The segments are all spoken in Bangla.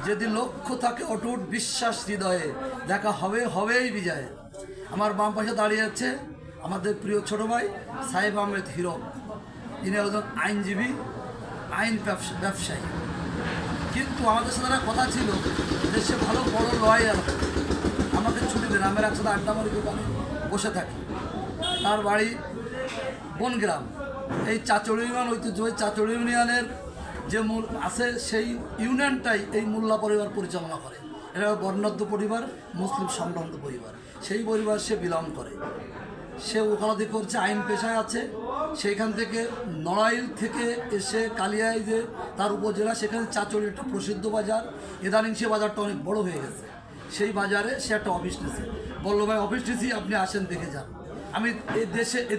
যদি লক্ষ্য থাকে অটুট বিশ্বাস হৃদয়ে, দেখা হবে, হবেই বিজয়। আমার বাম পাশে দাঁড়িয়ে আছে আমাদের প্রিয় ছোট ভাই সাহেব আহমেদ হিরো। তিনি একজন আইনজীবী, আইন ব্যবসায়ী। কিন্তু আমাদের সাথে একটা কথা ছিল যে সে ভালো বড় লয়ার, আমাকে ছুটি দেন, আমরা একসাথে আড্ডা মারি দোকানে বসে থাকি। তার বাড়ি বনগ্রাম, এই চাচড় ইউনিয়ন, ঐতিহ্যবাহী চাচড় ইউনিয়নের যে মূল আছে সেই ইউনিয়নটাই এই মোল্লা পরিবার পরিচালনা করে। এটা বর্ণাঢ্য পরিবার, মুসলিম সম্ভ্রান্ত পরিবার, সেই পরিবার সে বিলং করে। সে ওকালতি করছে, আইন পেশায় আছে। সেইখান থেকে নড়াইল থেকে এসে কালিয়ায় যে তার উপজেলা, সেখানে চাচড়ি একটা প্রসিদ্ধ বাজার। ইদানিং সে বাজারটা অনেক বড় হয়ে গেছে। সেই বাজারে সে একটা অফিস নিয়েছে। বললো ভাই অফিস নিয়েছি, আপনি আসেন দেখে যান। আমি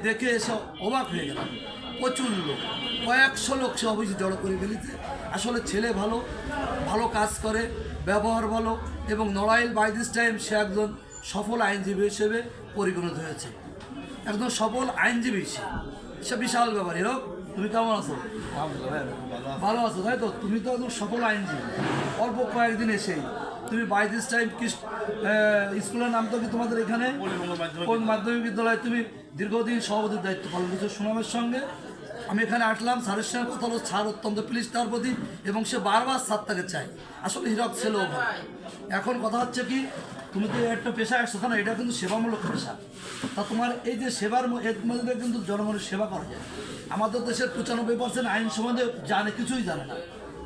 দেখে এসে অবাক হয়ে গেলাম। প্রচুর লোক, কয়েকশো লোক সে অফিসে জড়ো করে ফেলেছে। আসলে ছেলে ভালো, ভালো কাজ করে, ব্যবহার ভালো, এবং নড়াইল বাই দিস টাইম সে একজন সফল আইনজীবী হিসেবে পরিগণিত হয়েছে। একজন সফল আইনজীবী সে বিশাল ব্যাপার। এরকম তুমি কেমন আছো? ভালো আছো তাই তো? তুমি তো একজন সফল আইনজীবী। অল্প কয়েকদিন এসেই তুমি বাই দিস টাইম স্কুলের নাম তো কি তোমাদের এখানে মাধ্যমিক বিদ্যালয়ে তুমি দীর্ঘদিন সভাপতির দায়িত্ব পালন করছো সুনামের সঙ্গে। আমি এখানে আসলাম, স্যারের সঙ্গে কথা হলো, স্যার অত্যন্ত প্লিজ তার প্রতি, এবং সে বারবার স্যার তাকে চায়। আসলে হীরক ছেলেও ভালো। এখন কথা হচ্ছে কি, তুমি তো একটা পেশা আসছো না, এটা কিন্তু সেবামূলক পেশা। তা তোমার এই যে সেবার মধ্যে কিন্তু জনগণের সেবা করা যায়। আমাদের দেশের 95% আইন সম্বন্ধে কিছুই জানে না।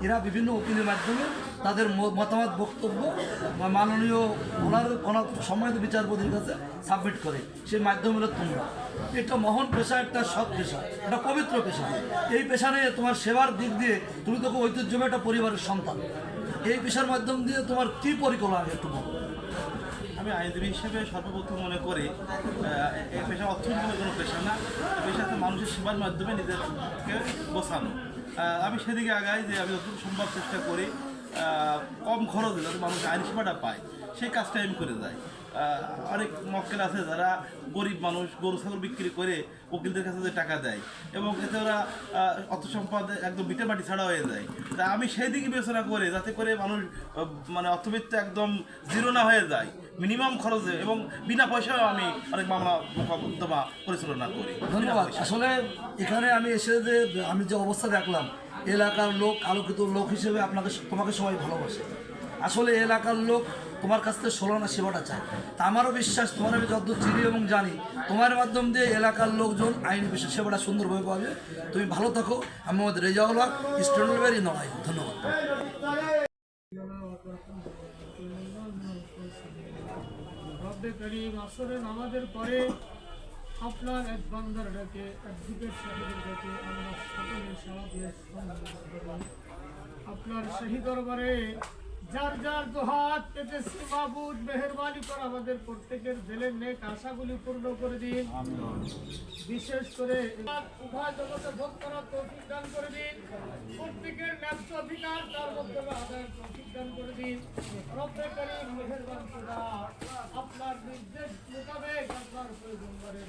এরা বিভিন্ন উকিলের মাধ্যমে তাদের মতামত, বক্তব্য মাননীয় ওনার সম্মানিত বিচারপতির কাছে সাবমিট করে। সেই মাধ্যম হলো তোমরা। একটা মহান পেশা, একটা সৎ পেশা, একটা পবিত্র পেশা। এই পেশা নিয়ে তোমার সেবার দিক দিয়ে তুমি তো ঐতিহ্যবাহী একটা পরিবারের সন্তান। এই পেশার মাধ্যম দিয়ে তোমার কী পরিকল্পনা একটু বলো। আমি আইনজীবী হিসেবে সর্বপ্রথম মনে করি এই পেশা অর্থনৈতিক কোনো পেশা না। পেশা তো মানুষের সেবার মাধ্যমে নিজেকে বোঝানো। আমি সেদিকে আগাই যে আমি যতটুকু সম্ভব চেষ্টা করি কম খরচে যাতে মানুষ আইন সেবাটা পায়, সেই কাজটা আমি করে যাই। অনেক মক্কেল আছে যারা গরিব মানুষ, গরু ছাগল বিক্রি করে উকিলদের কাছে যে টাকা দেয়, এবং এতে ওরা অর্থ সম্পদ একদম বিটে মাটি ছাড়া হয়ে যায়। তা আমি সেই দিকে বিবেচনা করে যাতে করে মানুষ মানে অর্থবিত্ত একদম জিরো না হয়ে যায়, মিনিমাম খরচে এবং বিনা পয়সায় আমি অনেক মামলা মোকদ্দমা পরিচালনা করি। ধন্যবাদ। আসলে এখানে আমি এসে যে আমি যে অবস্থা দেখলাম, এলাকার লোক, আলোকিত লোক হিসেবে তোমাকে সবাই ভালোবাসে। আসলে এলাকার লোক তোমার কাছ থেকে ষোলনা সেবাটা চায়। তা আমারও বিশ্বাস, তোমার আমি যতদূর চিনি এবং জানি, তোমার মাধ্যম দিয়ে এলাকার লোকজন আইনি পেশা সেবাটা সুন্দরভাবে পাবে। তুমি ভালো থাকো। আমি আমাদের রেজাউল হক, স্টুডেন্ট বেরি নড়াই। ধন্যবাদ। আমাদের পরে আপনার এক বান্দার ডাকে, অ্যাডভোকেট সাহেবের ডাকে আমরা সকলে সাহায্য আপনার সেই দরবারে যার যার দুহাত পেতেছি। মাবুদ মেহেরবানি করে আমাদের প্রত্যেকের দিলের নেক আশাগুলি পূর্ণ করে দিন। বিশেষ করে উভয় জগতে ভোগ করার তৌফিক দান করে দিন। প্রত্যেকের ন্যায্য অধিকার তার মধ্যে আদায়ের তৌফিক দান করে দিন। রব্বে করিম মেহেরবানি করে আপনার নির্দেশ মোতাবেক আপনার প্রয়োজন করে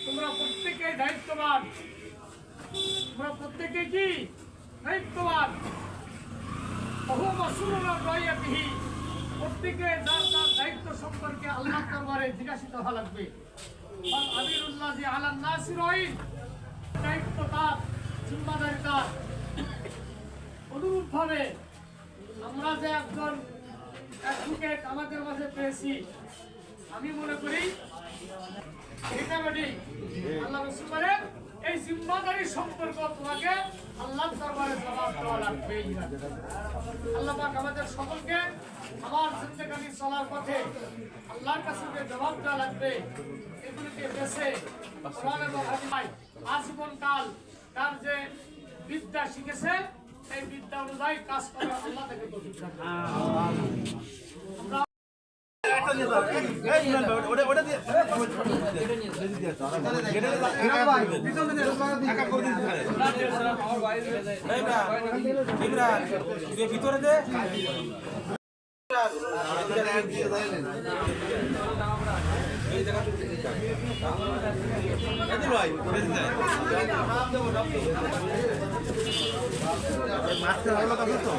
তোমরা প্রত্যেকে দায়িত্ববান। তোমরা প্রত্যেকে কি দায়িত্ববান? প্রত্যেকে যার যার দায়িত্ব সম্পর্কে আল্লাহ দরবারে জিজ্ঞাসিত হওয়া লাগবে। আমিরুল্লাহ যে আলান নাসির দায়িত্ব তার, জিম্মাদারি তার। অনুরূপভাবে আমরা যে একজন অ্যাডভোকেট আমাদের মাঝে পেয়েছি, আমি মনে করি এটা বেটি আল্লাহ রাসূল বলেন এই জিম্মাদারি সম্পর্ক তোমাকে আল্লাহর দরবারে জবাব দেওয়া লাগবে। আল্লাহ পাক আমাদের সকলকে আমার জিন্দেগানি চলার পথে আল্লাহর কাছে যে জবাব দেওয়া লাগবে এগুলিকে বেছে কোরআন এবং হাদিস আজীবন কাল তার যে বিদ্যা শিখেছে এই বিদ্যা অনুযায়ী কাজ করে আল্লাহ তাকে তৌফিক দান করুন। ভিতরে দে ভাই আজকে ভালো কথা তো